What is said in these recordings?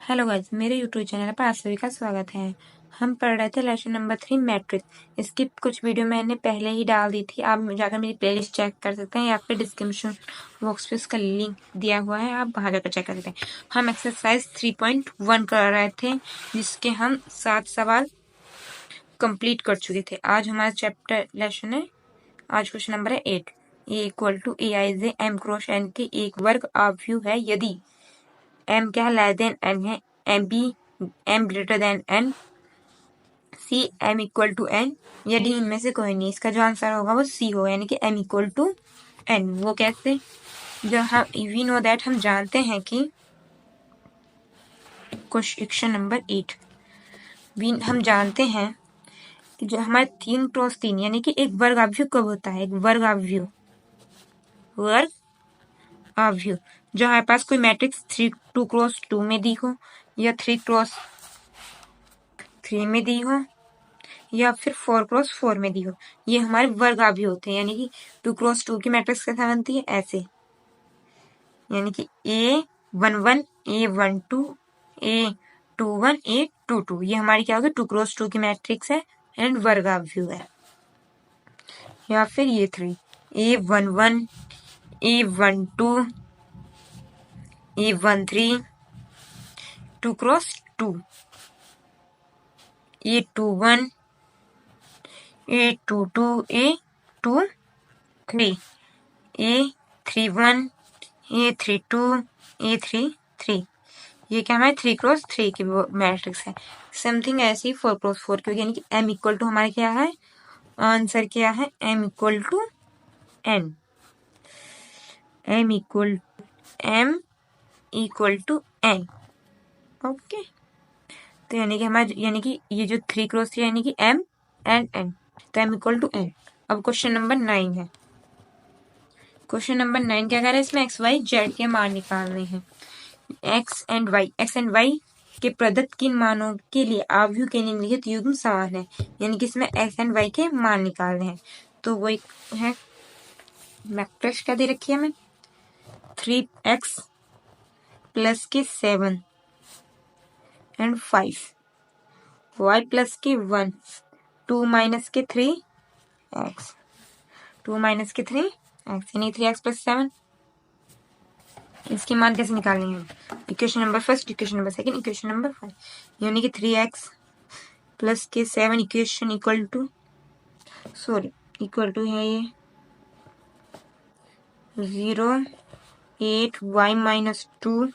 Hello guys, मेरे YouTube channel पर आप सभी का स्वागत है। हम पढ़ रहे थे लेसन नंबर 3 मैट्रिक्स। इसकी कुछ वीडियो मैंने पहले ही डाल दी थी, आप जाकर मेरी प्लेलिस्ट चेक कर सकते हैं या फिर डिस्क्रिप्शन बॉक्स पे उसका लिंक दिया हुआ है, आप वहां जाकर चेक कर सकते हैं। हम एक्सरसाइज 3.1 कर रहे थे, जिसके हम 7 सवाल कंप्लीट कर चुके थे। आज हमारा चैप्टर लेसन है, आज क्वेश्चन नंबर है 8। A equal to A I J M cross N के एक वर्ग आव्यूह है यदि एम क्या है, लेस देन एन है, M B M greater than N, C M equal to N, यदि इनमें से कोई नहीं। इसका जो आंसर होगा वो सी होगा, यानी कि एम इक्वल टू एन। वो कैसे? जो हम वी नो दैट, हम जानते हैं कि क्वेश्चन नंबर 8 हम जानते हैं कि जो हमारे 3 क्रॉस 3 यानी कि एक वर्ग आव्यूह कब होता है? एक वर्ग आव्यूह जो हमारे पास कोई मैट्रिक्स 2 क्रॉस 2 में दी हो, या 3 क्रॉस 3 में दी हो, या फिर 4 क्रॉस 4 में दी हो, ये हमारे वर्ग आव्यूह होते हैं। यानी कि 2 क्रॉस 2 की मैट्रिक्स कैसे बनती है? ऐसे, यानी कि A11 A12 A21 A22, ये हमारी क्या होगी? 2 क्रॉस 2 की मैट्रिक्स है एंड वर्ग आव्यूह है। या फिर ये 3 A11 A12 A13 2 cross 2 A21 A22 A23 A31 A32 A33, ये क्या हमारे 3 क्रॉस 3 की मैट्रिक्स है। समथिंग ऐसे ही 4 क्रॉस 4 की, यानी कि m इक्वल टू हमारे क्या है? आंसर क्या है? m equal to n, m equal to n। Okay, तो यानी कि ये जो 3 क्रॉस 3 यानी कि m एंड n, तो m इक्वल टू n। अब क्वेश्चन नंबर 9 है। क्वेश्चन नंबर 9 क्या कह रहा है? इसमें एक्स वाई जेड के मान निकालने हैं। एक्स एंड वाई के प्रदत्त किन मानों के लिए आव्यूह के निम्नलिखित युग्म समान है? यानी कि इसमें एक्स एंड वाई के मान निकालने हैं। तो वो एक है, मैट्रिक्स क्या दे रखी है हमें? 3x प्लस के 7 एंड 5, y प्लस के 1, 2 माइनस के 3x, 2 माइनस के 3x, यानी 3x प्लस 7। इसकी मान कैसे निकालेंगे हम? Equation number first, equation number second, equation number 5, यानी कि 3x प्लस के 7 इक्वेशन इक्वल टू है ये 0 8 y माइनस 2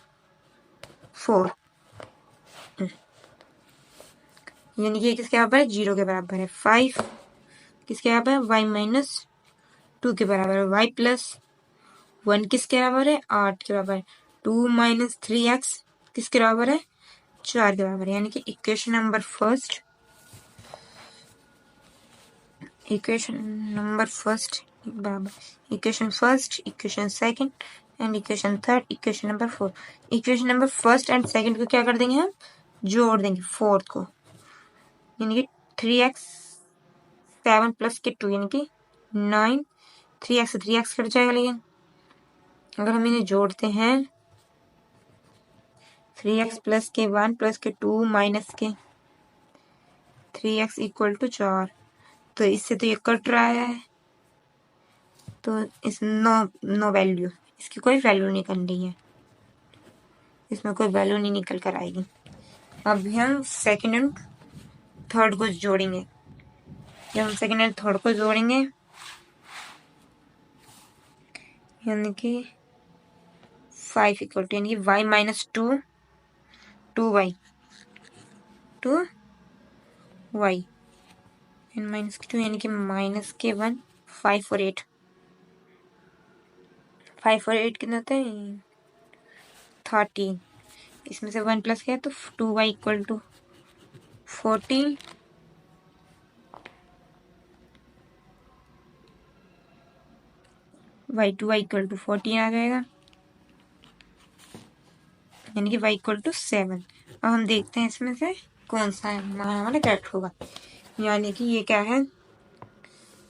4, यानी कि किसके बराबर है? 0 के बराबर है। 5 किसके बराबर है? y माइनस 2 के बराबर है। y प्लस 1 किसके बराबर है? 8 के बराबर है। 2 माइनस 3x किसके बराबर है? 4 के बराबर है। यानी कि equation number first, equation second and equation third, equation number 4। Equation number first and second को क्या कर देंगे हम? जोड़ देंगे फोर्थ को, यानी कि 3x 7 प्लस के 2 यानी कि 9, 3x से 3x कट जाएगा। लेकिन अगर हम इन्हें जोड़ते हैं 3x प्लस के 1 प्लस के 2 माइनस के 3x इक्वल टू 4, तो इससे तो ये कट रहा है, तो इस नो वैल्यू, इसकी कोई वैल्यू निकल रही है, इसमें कोई वैल्यू नहीं निकल कर आएगी। अब हम सेकंड एंड थर्ड को जोड़ेंगे। जब हम सेकंड एंड थर्ड को जोड़ेंगे, यानी कि 5 इक्वल टू, यानी कि y minus 2 2y and minus के 2, यानी कि माइनस के 1, 5 और 8, 5 और 8 कितना होता है? 13। इसमें से 1 प्लस किया तो 2y equal to 14, y equal to 14 आ जाएगा, यानी कि y इक्वल टू 7। अब हम देखते हैं इसमें से कौन सा हमारा करेक्ट होगा। यानी कि ये क्या है?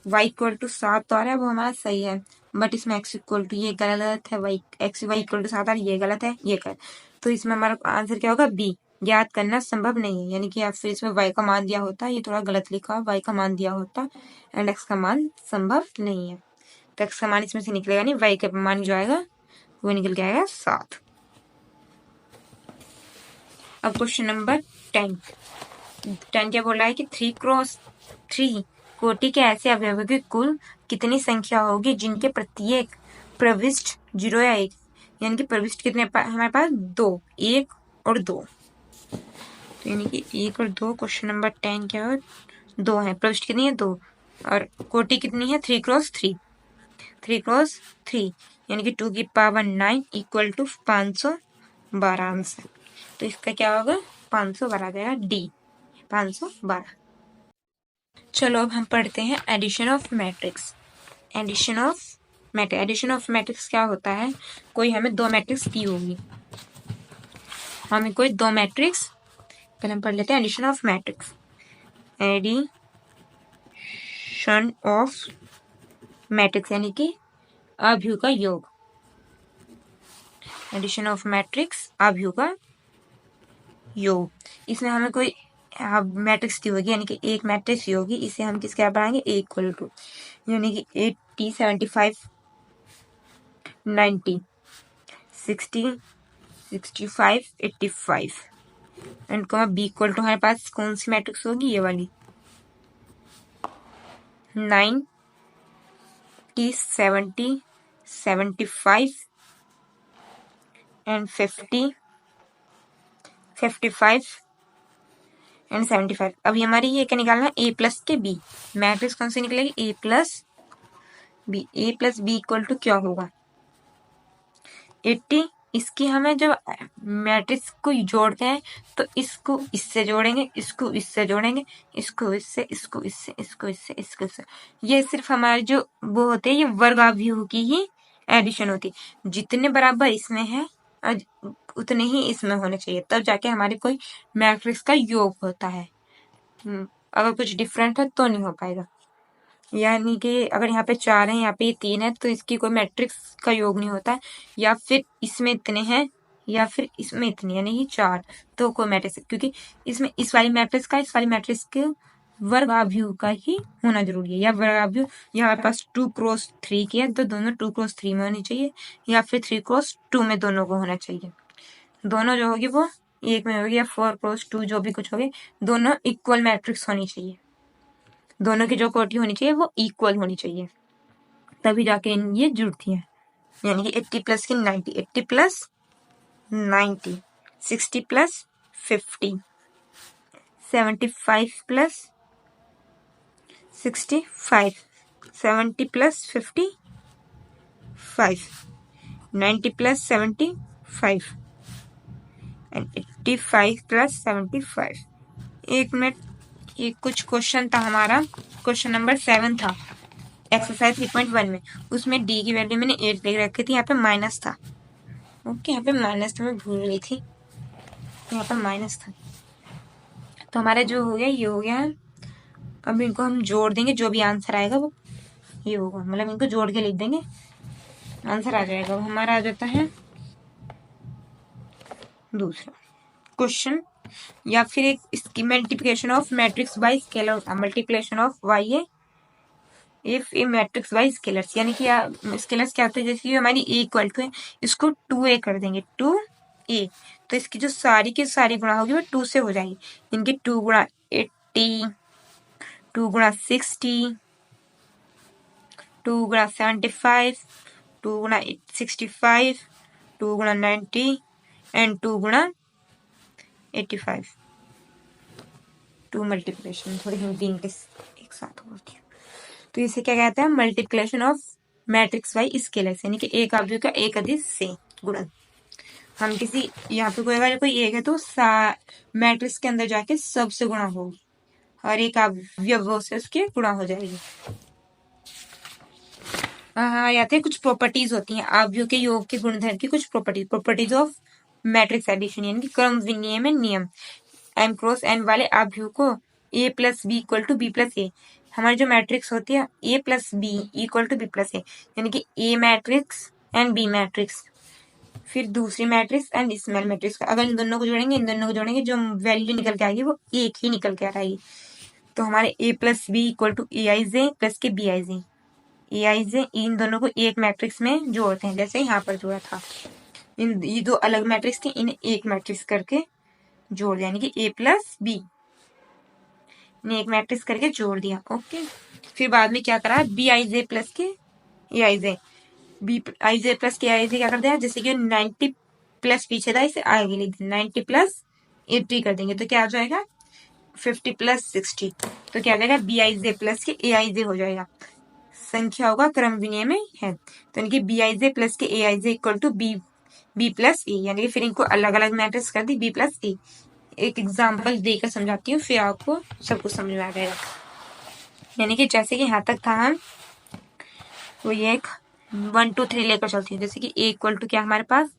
y इक्वल टू 7 तो आ रहा है, वो हमारा सही है। बट इसमें x इक्वल टू ये गलत है, Y X Y equal to 7 ये गलत है, ये गलत। तो इसमें हमारा आंसर क्या होगा? बी। ज्ञात करना संभव नहीं है, यानी कि या फिर इसमें y का मान दिया होता, ये थोड़ा गलत लिखा, y का मान दिया होता एंड x का मान संभव नहीं है, तो x का मान इसमें से निकलेगा नहीं, y का मान जो आएगा वो निकल के आएगा 7। अब क्वेश्चन नंबर 10 क्या बोल रहा है कि 3x3 कोटि के ऐसे अवयवों की कुल कितनी संख्या होगी जिनके प्रत्येक प्रविष्ट 0 या 1, यानी कि प्रविष्ट कितने हमारे पास 2, 1 और 2, तो यानी कि 1 और 2। क्वेश्चन नंबर 10 क्या है? 2 है, प्रविष्ट कितनी है? 2, और कोटि कितनी है? 3x3, 3x3 यानी कि 2 की पावर 9 इक्वल टू 512 आंसर। तो इसका क्या होगा? 512 आ जाएगा, डी 512। चलो अब हम पढ़ते हैं addition of matrix. Addition of matrix क्या होता है? कोई हमें 2 मैट्रिक्स दी होगी, हमें कोई 2 मैट्रिक्स, पहले हम पढ़ लेते हैं addition of matrix. Addition of matrix यानी कि अभ्यू का योग। एडिशन ऑफ मैट्रिक्स अभ्यू का योग। इसमें हमें कोई मैट्रिक्स दी होगी, यानी कि एक मैट्रिक्स दी होगी, इसे हम किसके आप बढ़ाएंगे? ए इक्वल टू, यानी कि 80 75 90 60 65 85 एंड को बी इक्वल टू हमारे पास कौन सी मैट्रिक्स होगी? ये वाली 90 70 75 एंड 50 55 एंड 75। अभी हमारी ये क्या निकालना है? ए प्लस के बी। मैट्रिक्स कौन सी निकलेगी? A plus B. A plus B equal to क्या होगा? 80। इसकी हमें जब मैट्रिक्स को जोड़ते हैं तो इसको इससे जोड़ेंगे, इसको इससे जोड़ेंगे, इसको इससे, इसको इससे, इसको इससे, इसको इससे। ये सिर्फ हमारे जो वो होते हैं, ये वर्गाभ्यूह की ही एडिशन होती है। जितने बराबर इसमें है उतने ही इसमें होने चाहिए, तब जाके हमारे कोई मैट्रिक्स का योग होता है। अगर कुछ डिफरेंट है तो नहीं हो पाएगा। यानी कि अगर यहाँ पे 4 है, यहाँ पे 3 है, तो इसकी कोई मैट्रिक्स का योग नहीं होता है। या फिर इसमें इतने हैं या फिर इसमें इतने, यानी कि 4, तो कोई मैट्रिक्स, क्योंकि इसमें इस वाली मैट्रिक्स का इस वाली मैट्रिक्स के वर्गाभ्यूह का ही होना जरूरी है। या वर्गाभ्यूह यहाँ पास 2x3 की है तो दोनों 2x3 में होनी चाहिए, या फिर 3x2 में दोनों को होना चाहिए। दोनों जो होगी वो एक में होगी, या 4x2 जो भी कुछ होगी, दोनों इक्वल मैट्रिक्स होनी चाहिए। दोनों की जो कोटि होनी चाहिए वो इक्वल होनी चाहिए, तभी जाके ये जुड़ती है। यानी कि 80 प्लस की 90, 80 plus 90, 60 plus 50, 75 plus 65, 70 plus 55, 90 plus 75 and 85 plus 75। एक मिनट, ये कुछ क्वेश्चन था हमारा, क्वेश्चन नंबर 7 था एक्सरसाइज 3.1 में, उसमें डी की वैल्यू मैंने 8 लिख रखी थी, यहाँ पे माइनस था। ओके, यहाँ पे माइनस था, मैं भूल गई थी, यहाँ पर माइनस था। तो हमारा जो हो गया ये हो गया। अब इनको हम जोड़ देंगे, जो भी आंसर आएगा वो ये होगा, मतलब इनको जोड़ के लिख देंगे, आंसर आ जाएगा। वो हमारा आ जाता है दूसरा क्वेश्चन, या फिर एक इसकी multiplication of matrix by scalar, multiplication of Y A if A matrix by scalars, यानी कि स्केलर्स क्या होता है? जैसे कि हमारी ए इक्वल टू है, इसको 2a कर देंगे, 2a, तो इसकी जो सारी की सारी गुणा होगी वो 2 से हो जाएगी। इनके 2 गुणा 80, 2 गुणा 60, 2 गुणा 75, 2 गुणा 65, 2 गुणा 90 एंड 2 गुणा 85। 2 मल्टीप्लिकेशन, थोड़ी हिंदी इंग्लिश एक साथ होती है। तो इसे क्या कहते हैं? Multiplication of matrix by scalars, यानी कि एक अवयव का एक अधिक से गुणन। हम किसी यहाँ पे अगर कोई एक है तो मैट्रिक्स के अंदर जाके सबसे गुणा होगी और एक अवयव से उसके गुणा हो जाएगी। हाँ, आते हैं कुछ प्रॉपर्टीज होती हैं अवयव के योग के गुणधर्म की, कुछ प्रॉपर्टीज ऑफ मैट्रिक्स एडिशन, यानी कि क्रम विनिमय नियम। m क्रॉस n वाले अवयव को a plus B equal to B plus A, हमारी जो मैट्रिक्स होती है A plus B equal to B plus A, यानी कि A matrix and B matrix, फिर दूसरी मैट्रिक्स एंड स्मॉल मैट्रिक्स। अगर इन दोनों को जोड़ेंगे जो वैल्यू निकल के आएगी वो एक ही निकल के आएगी। तो हमारे A plus B equal to A I J plus के B I J. A I J इन दोनों को एक मैट्रिक्स में जोड़ते हैं, जैसे यहाँ पर जोड़ा था। ये दो अलग मैट्रिक्स थी, इन्हें एक मैट्रिक्स करके जोड़ दिया, यानी कि ए प्लस बी ने एक मैट्रिक्स करके जोड़ दिया। ओके, फिर बाद में क्या करा, बी आई जे प्लस के ए I J, B I J plus के आई जे क्या कर दिया, जैसे कि 90 प्लस पीछे था इसे आगे लिख दें, 90 प्लस 80 कर देंगे तो क्या आ जाएगा 50 प्लस 60। तो क्या आ जाएगा बी आई जे प्लस के ए आई जे हो जाएगा। संख्या होगा क्रम विनिमय है, तो यानी कि बी आई जे प्लस के ए I J equal to B plus A, यानी कि फिर इनको अलग अलग मैट्रिक्स कर दी बी प्लस ए। एक एग्जाम्पल देकर समझाती हूँ, फिर आपको सब कुछ समझ में आ जाएगा। यानी कि जैसे कि यहाँ तक था हम, तो ये एक 1 2 3 लेकर चलती हूँ। जैसे कि ए इक्वल टू क्या हमारे पास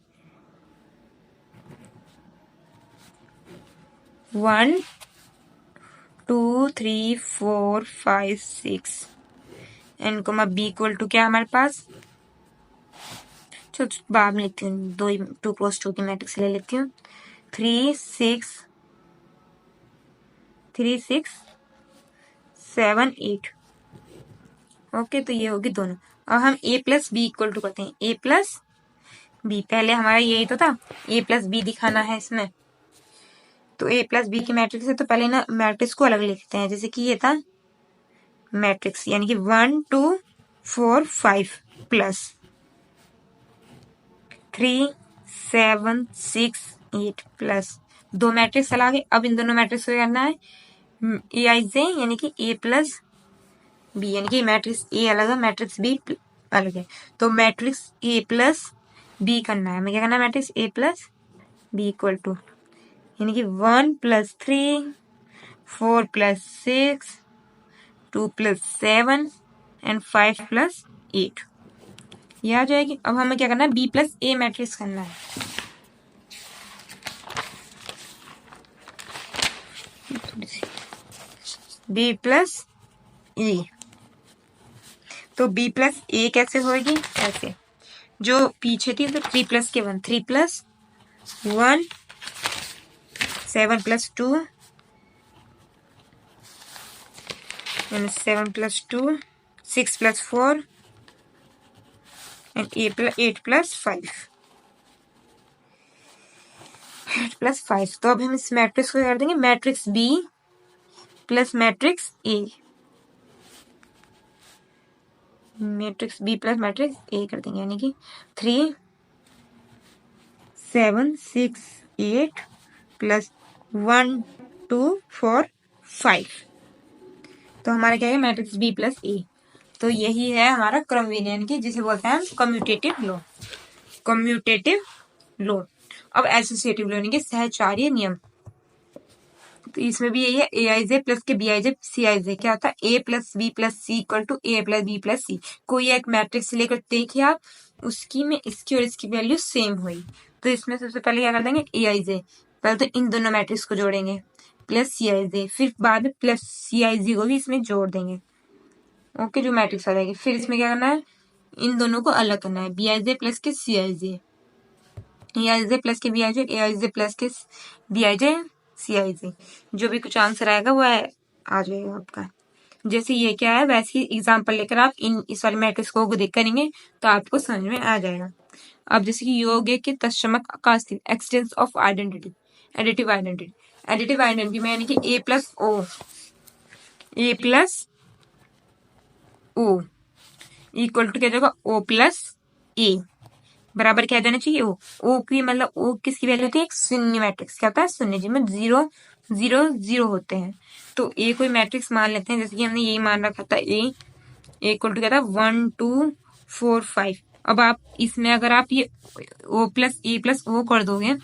1 2 3 4 5 6 N comma B equal to क्या हमारे पास, चलो बाद में लिखती हूँ, 2 क्रॉस 2 की मैट्रिक्स ले लेती हूँ, 3 6 7 8। ओके, तो ये होगी दोनों। अब हम ए प्लस बी इक्वल टू करते हैं, ए प्लस बी, पहले हमारा यही तो था ए प्लस बी दिखाना है इसमें, तो ए प्लस बी की मैट्रिक्स है तो पहले ना मैट्रिक्स को अलग लिखते हैं। जैसे कि ये था मैट्रिक्स, यानी कि 1 2 4 5 प्लस 3 7 6 8 प्लस, दो मैट्रिक्स अलग है। अब इन दोनों मैट्रिक्स को करना है ए आई जे, यानी कि ए प्लस बी, यानी कि मैट्रिक्स ए अलग है मैट्रिक्स बी अलग है, तो मैट्रिक्स ए प्लस बी करना है। हमें क्या करना है, matrix A plus B equal to, यानी कि 1 plus 3 4 plus 6 2 plus 7 and 5 plus 8, ये आ जाएगी। अब हमें क्या करना है, बी प्लस ए मैट्रिक्स करना है। बी प्लस ए, तो बी प्लस ए कैसे होगी, ऐसे जो पीछे थी तो 3 प्लस के 1, 3 plus 1 7 plus 2 7 plus 2 6 plus 4 and 8 plus 5 8 plus 5। तो अब हम इस मैट्रिक्स को कर देंगे matrix B plus matrix A, matrix B plus matrix A कर देंगे, यानी कि 3 7 6 8 प्लस 1 2 4 5, तो हमारा क्या है मैट्रिक्स बी प्लस ए। तो यही है हमारा क्रम विन्यान की, जिसे बोलते हैं कम्यूटेटिव लॉ, कम्यूटेटिव लॉ। अब एसोसिएटिव लॉ यानी कि सहचार्य नियम, तो इसमें भी यही है ए आई जे प्लस के B I J C I जे, क्या होता है A plus B plus C equal to A plus B plus C. कोई एक मैट्रिक्स लेकर देखिए आप, उसकी में इसकी और इसकी वैल्यू सेम हुई, तो इसमें सबसे पहले क्या कर देंगे ए आई जे, पहले तो इन दोनों मैट्रिक्स को जोड़ेंगे प्लस सी आई जे, फिर बाद में प्लस सी आई जे को भी इसमें जोड़ देंगे। ओके, जो मैट्रिक्स आ जाएगी। फिर इसमें क्या करना है, इन दोनों को अलग करना है, बी आई जे प्लस के C I J, A I J plus के B I J, A I J plus के B I J C I J, जो भी कुछ आंसर आएगा वो आ जाएगा आपका। जैसे ये क्या है वैसे ही एग्जाम्पल लेकर आप इस वाले मैट्रिक्स को देख करेंगे तो आपको समझ में आ जाएगा। अब जैसे कि योग के तत्समक आकास्थित existence of identity, additive identity, additive identity में यानी कि A plus O equal to क्या जाएगा ओ प्लस ए, बराबर क्या जाना चाहिए ओ की, मतलब ओ किसकी वैल्यू होती है, एक शून्य मैट्रिक्स, क्या होता है शून्य, जिसमें 0 0 0 होते हैं। तो ए कोई मैट्रिक्स मान लेते हैं, जैसे कि हमने यही मान रखा था ए इक्वल टू क्या था 1 2 4 5। अब आप इसमें अगर आप ये ओ प्लस ए प्लस ओ कर दोगे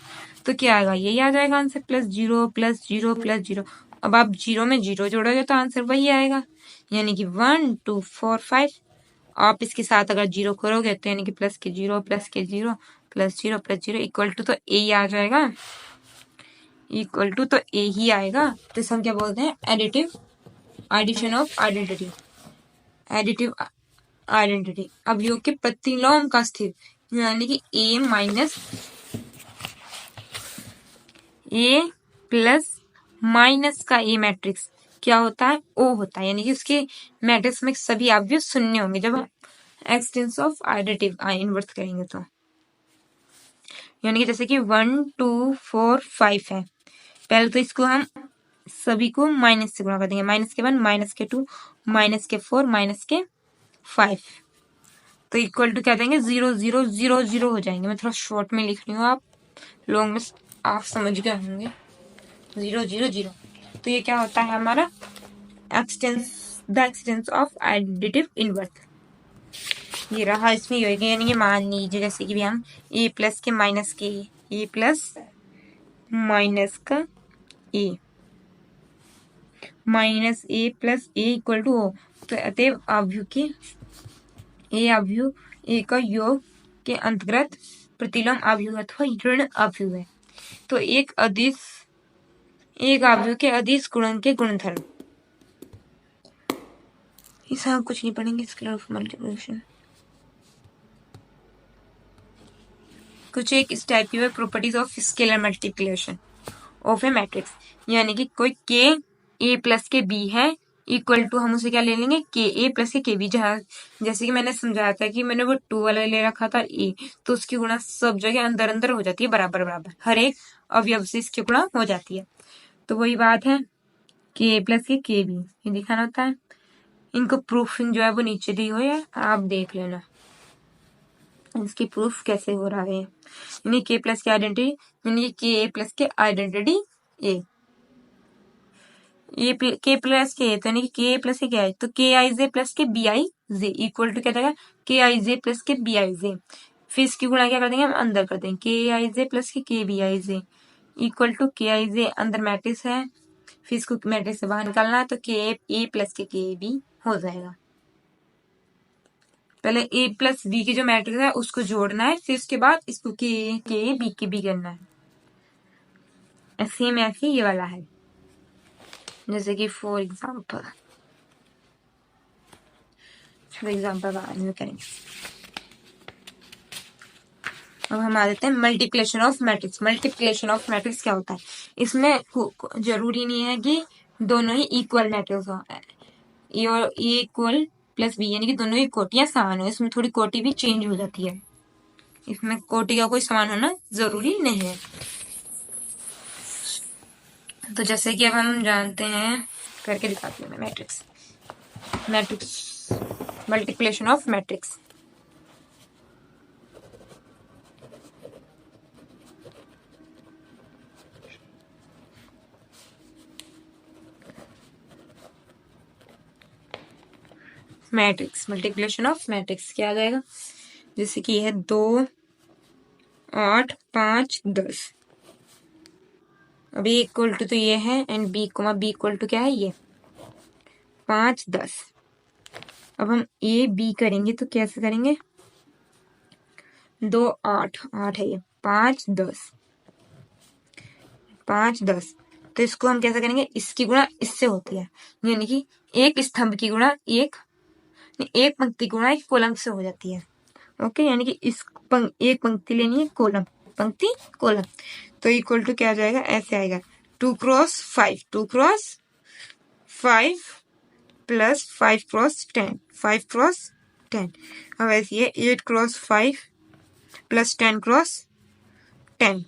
तो क्या आएगा, यही आ जाएगा आंसर, प्लस 0 प्लस 0 प्लस 0। अब आप 0 में 0 जोड़ोगे तो आंसर वही आएगा, यानी कि 1 2 4 5। आप इसके साथ अगर 0 करोगे तो यानी कि प्लस के 0 प्लस के 0 प्लस 0 प्लस 0 इक्वल टू, तो ए ही आ जाएगा, इक्वल टू तो ए ही आएगा। तो इसे हम क्या बोलते हैं additive addition of identity, additive identity. अवयव के प्रतिलोम का स्थिर, यानी कि ए प्लस माइनस का ए मैट्रिक्स क्या होता है, ओ होता है, यानी कि उसके मैट्रिक्स में सभी अवयव शून्य होंगे जब हम एक्सटेंस ऑफ आइडेंटिव इन्वर्स करेंगे तो। यानी कि जैसे कि 1 2 4 5 है, पहले तो इसको हम सभी को माइनस से गुणा कर देंगे, -1 -2 -4 -5, तो इक्वल टू क्या देंगे 0 0 0 0 हो जाएंगे। मैं थोड़ा शॉर्ट में लिख रही हूँ, आप लॉन्ग में आप समझ गए होंगे। 0 0 0, तो ये क्या होता है हमारा द एक्सटेंस ऑफ आइडेंटिव इनवर्स। ये रहा, इसमें यानी कि मान लीजिए जैसे कि भी हम ए प्लस के माइनस के ए प्लस माइनस का ए माइनस ए प्लस ए इक्वल टू ओ, तो अतएव अवयव के ए अवयव ए का योग के अंतर्गत प्रतिलोम अवयव अथवा ऋण अवयव है। तो एक अवयव के अदिश गुणन के गुणधर्म, इसे हम कुछ नहीं पढ़ेंगे, स्केलर ऑफ मल्टीप्लिकेशन कुछ एक इस टाइप की properties of scalar multiplication of A matrix, यानी कि कोई के ए प्लस के बी है इक्वल टू हम उसे क्या ले लेंगे के ए प्लस के बी, जहाँ जैसे कि मैंने समझाया था कि मैंने वो 2 वाला ले रखा था ए, तो उसकी गुणा सब जगह अंदर अंदर हो जाती है, बराबर बराबर हर एक अवयव से इसकी गुणा हो जाती है। तो वही बात है के ए प्लस के बी ये दिखाना होता है। इनको प्रूफ जो है वो नीचे दी हुई है, आप देख लेना इसकी प्रूफ कैसे हो रहा है। यानी के प्लस की आइडेंटिटी, यानी के ए प्लस के आइडेंटिटी ए के प्लस के, तो यानी कि के प्लस के क्या है, तो के आई जे प्लस के B I J equal to क्या जाएगा के आई जे प्लस के बी आई जे। फिर इसकी गुणा क्या कर देंगे हम अंदर कर देंगे, के आई जे प्लस के B I J equal to K I जे अंदर मैट्रिक्स है, फिर इसको मैट्रिक्स से बाहर निकालना है, तो के ए प्लस के बी हो जाएगा। पहले ए प्लस बी की जो मैट्रिक्स है उसको जोड़ना है, फिर उसके बाद इसको के बी के बी करना है। सेम ऐसे ये वाला है, जैसे कि फॉर एग्जाम्पल बाद में करेंगे। अब हम आ जाते हैं multiplication of matrix. Multiplication of matrix क्या होता है, इसमें जरूरी नहीं है कि दोनों ही इक्वल मैट्रिक्स हो, ए और ए इक्वल प्लस बी यानी कि दोनों ही कोटियां समान हो, इसमें थोड़ी कोटि भी चेंज हो जाती है, इसमें कोटि का कोई समान होना जरूरी नहीं है। तो जैसे कि अब हम जानते हैं, करके दिखाती हूँ मैं matrix multiplication of matrix. Matrix multiplication of matrix क्या आ जाएगा, जैसे कि यह 2 8 5 10, अब ए इक्वल टू तो ये है एंड बी इक्वल टू क्या है ये 5 10। अब हम ए बी करेंगे तो कैसे करेंगे, 2 8 8 है ये 5 10 5 10, तो इसको हम कैसे करेंगे, इसकी गुणा इससे होती है, यानी कि एक स्तंभ की गुणा एक पंक्ति गुणा एक कॉलम से हो जाती है। ओके, यानी कि एक पंक्ति लेनी है, कॉलम पंक्ति कॉलम, तो इक्वल टू क्या आ जाएगा, ऐसे आएगा 2 cross 5 2 cross 5 plus 5 cross 10 5 cross 10। अब ऐसे ये 8 क्रॉस 5 प्लस 10 क्रॉस 10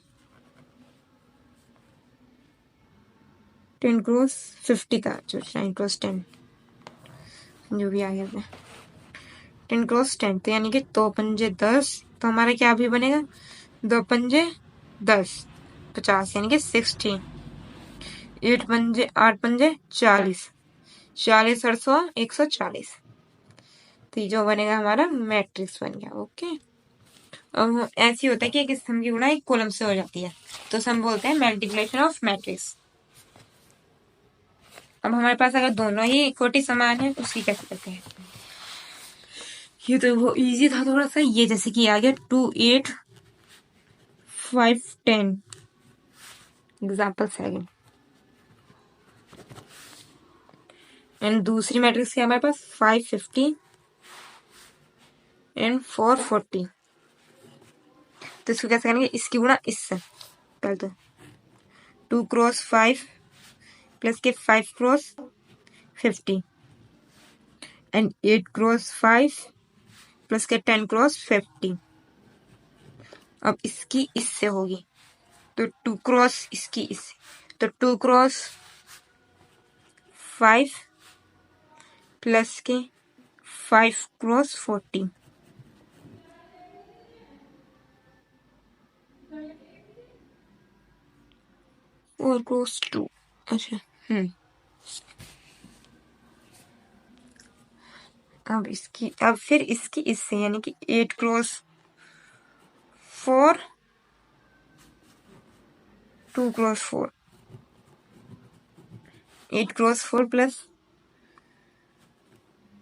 10 क्रॉस 50 था, 9 क्रॉस 10 जो भी आ गया 10 क्रॉस 10, तो यानी कि 2 पंजे 10, तो हमारा क्या भी बनेगा 2 पंजे 10 50 यानी कि 60, 8 पंजे 40 40 और 100 140, तो जो बनेगा हमारा मैट्रिक्स बन गया। ओके, अब ऐसी होता है कि एक स्तंभ की गुणा एक कॉलम से हो जाती है, तो हम बोलते हैं मल्टीप्लिकेशन ऑफ मैट्रिक्स। अब हमारे पास अगर दोनों ही कोटि समान है उसकी कैसे करते हैं, ये तो वो इजी था थोड़ा सा, ये जैसे कि आ गया 2 8 5 10 एग्जाम्पल सेकंड, एंड दूसरी मैट्रिक्स है हमारे पास 550 एंड 440। तो इसको कैसे करेंगे, इसकी गुणा इससे कर दो। 2 क्रॉस 5 प्लस के 5 क्रॉस 50 एंड 8 क्रॉस 5 प्लस के 10 क्रॉस 50। अब इसकी इससे होगी तो 2 क्रॉस इसकी इससे, तो 2 क्रॉस 5 प्लस के 5 क्रॉस 40। और क्रॉस 2। अच्छा अब फिर इसकी इससे यानी कि 8 cross 4 2 cross 4 8 cross 4 plus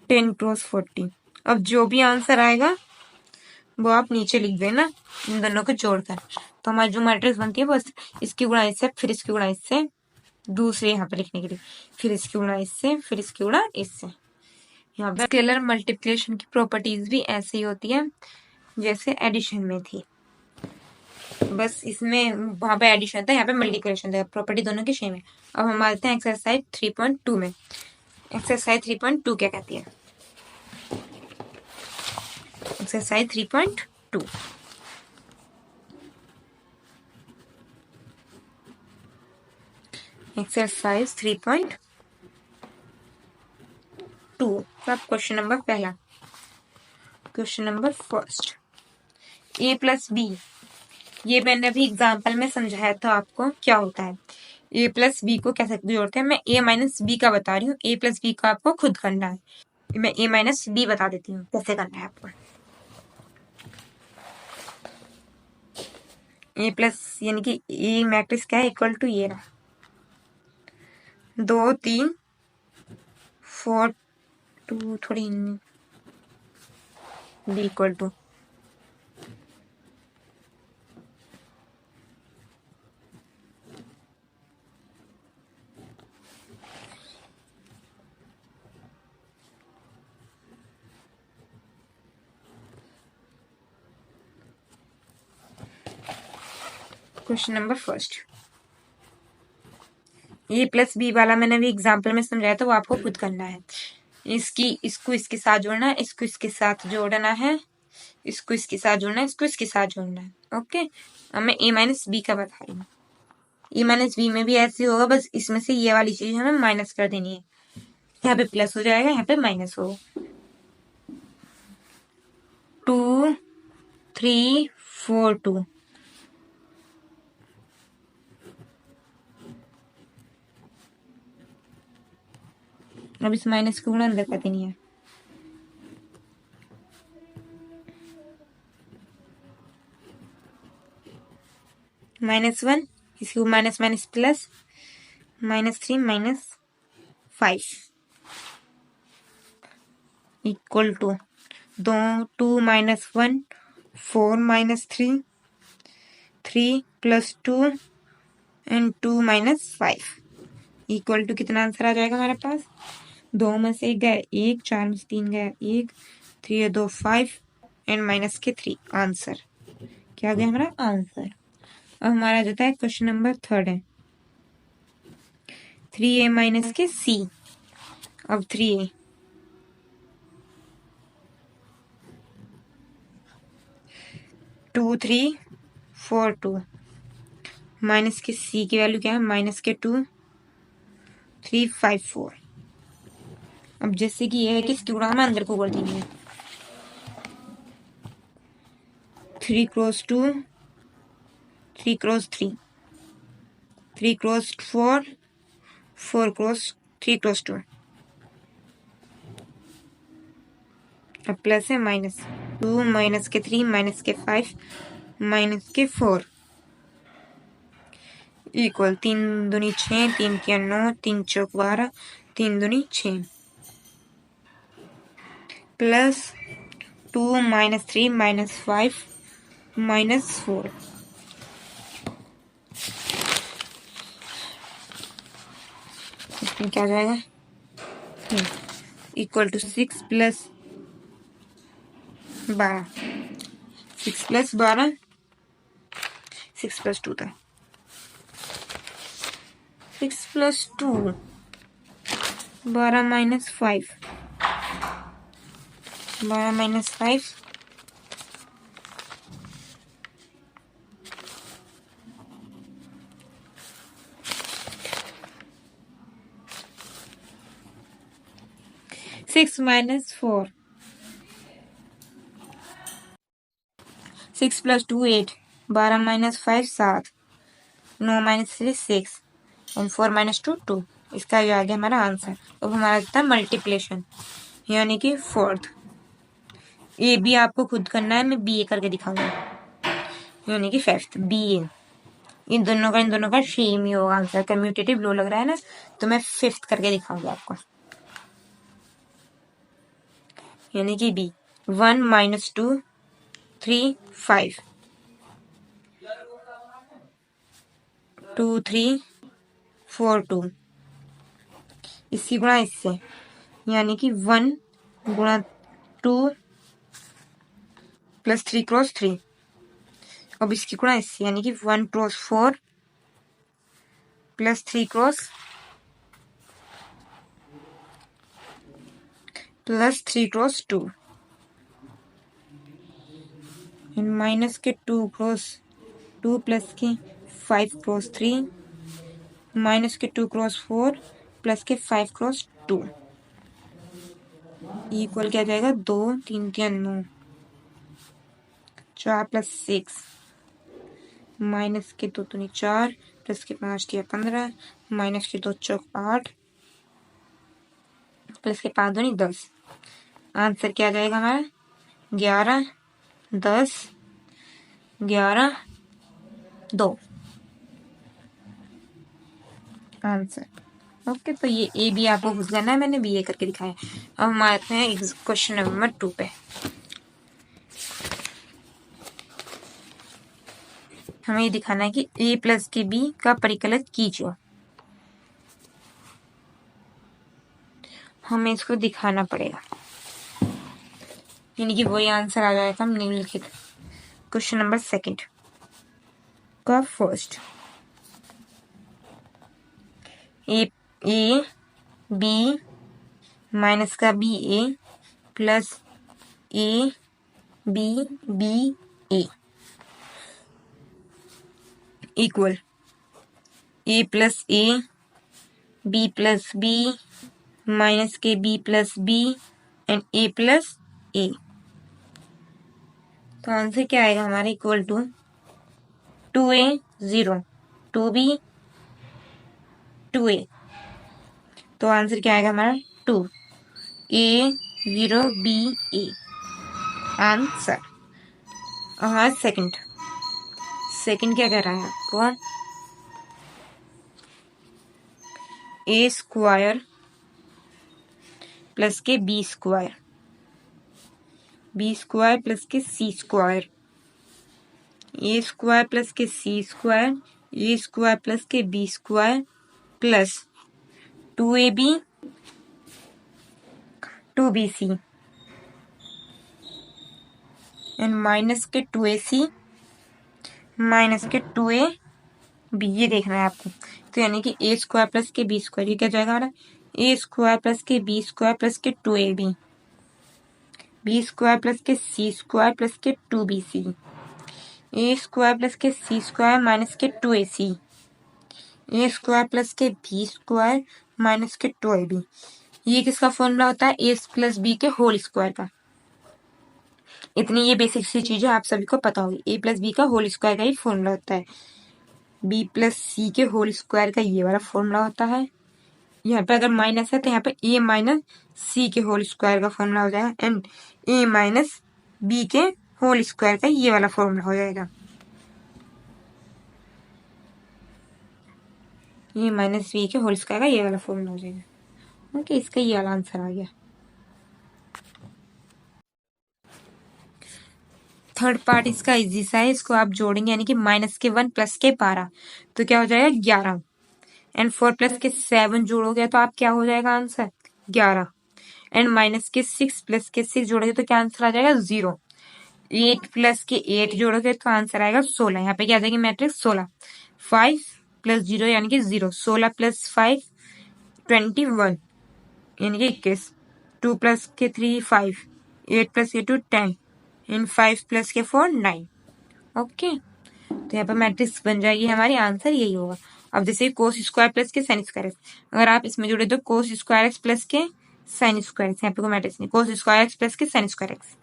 10 cross 40। अब जो भी आंसर आएगा वो आप नीचे लिख देना इन दोनों को जोड़कर। तो हमारी जो मैट्रिक्स बनती है बस इसकी गुणा इससे, फिर इसकी गुणा इससे, दूसरे यहाँ पे लिखने के लिए, फिर इसकी गुणा इससे, फिर इसकी गुणा इससे। यहाँ पे स्केलर मल्टीप्लिकेशन की प्रॉपर्टीज भी ऐसे ही होती है जैसे एडिशन में थी, बस इसमें वहां पे एडिशन था, यहाँ पे मल्टीप्लिकेशन था, प्रॉपर्टी दोनों की सेम है। अब हम आते हैं एक्सरसाइज 3.2 में। एक्सरसाइज 3.2 क्या कहती है? एक्सरसाइज 3.2 एक्सरसाइज 3.2 का क्वेश्चन नंबर पहला, question number first, a plus B. ये मैंने अभी एग्जाम्पल में समझाया था आपको क्या होता है। a प्लस बी को कैसे जोड़ते हैं, मैं a माइनस बी का बता रही हूँ, a प्लस बी का आपको खुद करना है। मैं a माइनस बी बता देती हूँ कैसे करना है आपको। a प्लस यानी कि a मैट्रिक्स क्या है, इक्वल टू ये रहा 2 3 4 2 थोड़ी B equal to question number first, A plus B वाला मैंने अभी एग्जाम्पल में समझाया था, वो आपको खुद करना है। इसको इसके साथ जोड़ना है, इसको इसके साथ जोड़ना है, इसको इसके साथ जोड़ना है, इसको इसके साथ जोड़ना है। ओके, अब मैं ए माइनस बी का बता रही हूँ। ए माइनस बी में भी ऐसे होगा, बस इसमें से ये वाली चीज हमें माइनस कर देनी है। यहाँ पे प्लस हो जाएगा, यहाँ पे माइनस होगा। 2 3 4 2 अब इस माइनस को गुणा अंदर कर देनी है। -1, इसको minus minus plus, -3 -5 equal to 2 -1 4 -3 3 + 2 and 2 -5 equal to कितना आंसर आ जाएगा हमारे पास? 2 में से 1 गया 1, 4 में से 3 गया 1, 3 2 5 एंड माइनस के 3 आंसर। क्या आ गया हमारा आंसर? अब हमारा जाता है क्वेश्चन नंबर थर्ड है 3a माइनस के c। अब 3a 2 3 4 2 माइनस के c की वैल्यू क्या है, माइनस के 2 3 5 4। अब जैसे कि ये है कि इसकी गुणा हमें अंदर को कर देनी है। 3 cross 2 3 cross 3 3 cross 4 4 cross 3 cross 2। अब प्लस है माइनस 2 माइनस के 3 माइनस के 5 माइनस के 4 इक्वल 3 दूनी 6 3 के 9 3 चौक 12 3 दूनी 6 प्लस 2 -3 -5 -4। इसमें क्या आ जाएगा equal to 6 plus 12, 6 plus 12, 6 plus 2 था, 6 plus 2 12 minus 5, 12 minus 5 6 minus 4, 6 plus 2 8, 12 minus 5 7, 9 minus 3 6 and 4 minus 2 2। इसका ये आ गया हमारा आंसर। अब हमारा था मल्टीप्लिकेशन यानी कि फोर्थ। ए बी आपको खुद करना है, मैं बी ए करके दिखाऊंगा, यानी कि फिफ्थ बी ए। इन दोनों का सेम ही होगा आंसर। कम्यूटेटिव लो लग रहा है ना, तो मैं फिफ्थ करके दिखाऊंगा आपको, यानी कि बी। 1 माइनस 2 3 5, 2 3 4 2, इसकी गुणा इससे, यानी कि 1 गुणा 2 प्लस 3 क्रॉस 3। अब इसकी गुणा इससे, यानी कि 1 cross 4 plus 3 cross plus 3 cross 2 minus के 2 क्रॉस 2 प्लस के 5 क्रॉस 3 माइनस के 2 क्रॉस 4 प्लस के 5 क्रॉस 2 इक्वल क्या जाएगा 2 3 3 9, 4 प्लस 6 माइनस के 2 दूनी 4 प्लस के 5 किया 15 माइनस के 2 चौक 8 प्लस के 5 दूनी 10। आंसर क्या जाएगा हमारा 11 10 11 2 आंसर। ओके, तो ये ए बी आपको खुद करना है, मैंने बी ए करके दिखाया। अब हम आते हैं क्वेश्चन नंबर 2 पे। हमें ये दिखाना है कि a प्लस के b का परिकलन कीजिए। हमें इसको दिखाना पड़ेगा, यानी कि वही आंसर आ जाएगा हम निम्नलिखित। क्वेश्चन नंबर 2 का फर्स्ट, ए बी माइनस का B A plus A B A equal A plus A B plus B minus के B plus B and A plus A. तो आंसर क्या आएगा हमारा equal to 2a 0 2b 2a। तो answer क्या आएगा हमारा 2a 0 b a आंसर। हमारा सेकंड क्या कह रहा है आपको, ए स्क्वायर प्लस के बी स्क्वायर प्लस के c square, a square plus के c square, a square plus के b square plus 2ab 2bc and minus k 2ac minus के 2ab। ये देखना है आपको। तो यानी कि ए स्क्वायर प्लस के बी स्क्वायर, ये क्या जाएगा हमारा ए स्क्वायर प्लस के बी स्क्वायर प्लस के 2ab, बी स्क्वायर प्लस के सी स्क्वायर प्लस के 2bc, ए स्क्वायर प्लस के c square minus k 2ac, ए स्क्वायर प्लस के बी स्क्वायर माइनस के 2ab। ये किसका फॉर्मूला होता है, ए प्लस बी के होल स्क्वायर का। इतनी ये बेसिक सी चीजें आप सभी को पता होगी। ए प्लस बी का होल स्क्वायर का ही फॉर्मूला होता है, बी प्लस सी के होल स्क्वायर का ये वाला फॉर्मूला होता है। यहाँ पे अगर माइनस है तो यहाँ पे ए माइनस सी के होल स्क्वायर का फॉर्मूला हो जाएगा एंड ए माइनस बी के होल स्क्वायर का ये वाला फॉर्मूला हो जाएगा। ए माइनस बी के होल स्क्वायर का ये वाला फॉर्मूला हो जाएगा। ओके, इसका ये वाला आंसर आ गया। थर्ड पार्ट इसका इजी सा है, इसको आप जोड़ेंगे यानी कि माइनस के 1 प्लस के 12 तो क्या हो जाएगा 11 एंड 4 प्लस के 7 जोड़ोगे तो आप क्या हो जाएगा आंसर 11 एंड माइनस के 6 प्लस के 6 जोड़ोगे तो क्या आंसर आ जाएगा 0। 8 प्लस के 8 जोड़ोगे तो आंसर आएगा 16। यहाँ पे क्या आ जाएगी मैट्रिक्स 16। 5 प्लस 0 यानी कि 0। 16 प्लस 5 21 यानी कि 21। 2 प्लस के 3 5। 8 प्लस के 2 10 एंड 5 प्लस के 4 9। ओके, तो यहाँ पर मैट्रिक्स बन जाएगी हमारी, आंसर यही होगा। अब जैसे कोस स्क्वायर प्लस के साइन स्क्वायर एक्स, अगर आप इसमें जोड़े तो कोस स्क्वायर एक्स प्लस के साइन स्क्वायर एक्स, यहाँ पे कोई मैट्रिक्स नहीं, कोस स्क्वायर एक्स प्लस के sign square x,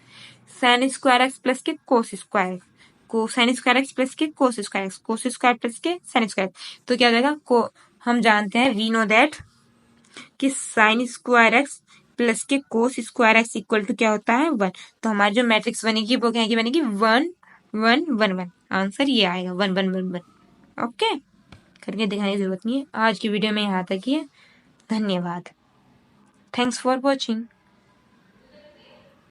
sign square x plus k cos square x, को sign square x plus k cos square x, cos square plus के sign square x, तो क्या हो जाएगा, को हम जानते हैं वी नो दैट कि sine square x plus k cos square x equal to क्या होता है 1। तो हमारी जो मैट्रिक्स बनेगी वो क्या बनेगी 1 1 1 1। आंसर ये आएगा 1 1 1 1। ओके, करके दिखाने की जरूरत नहीं है। आज की वीडियो में यहाँ तक ही है। धन्यवाद। Thanks for watching.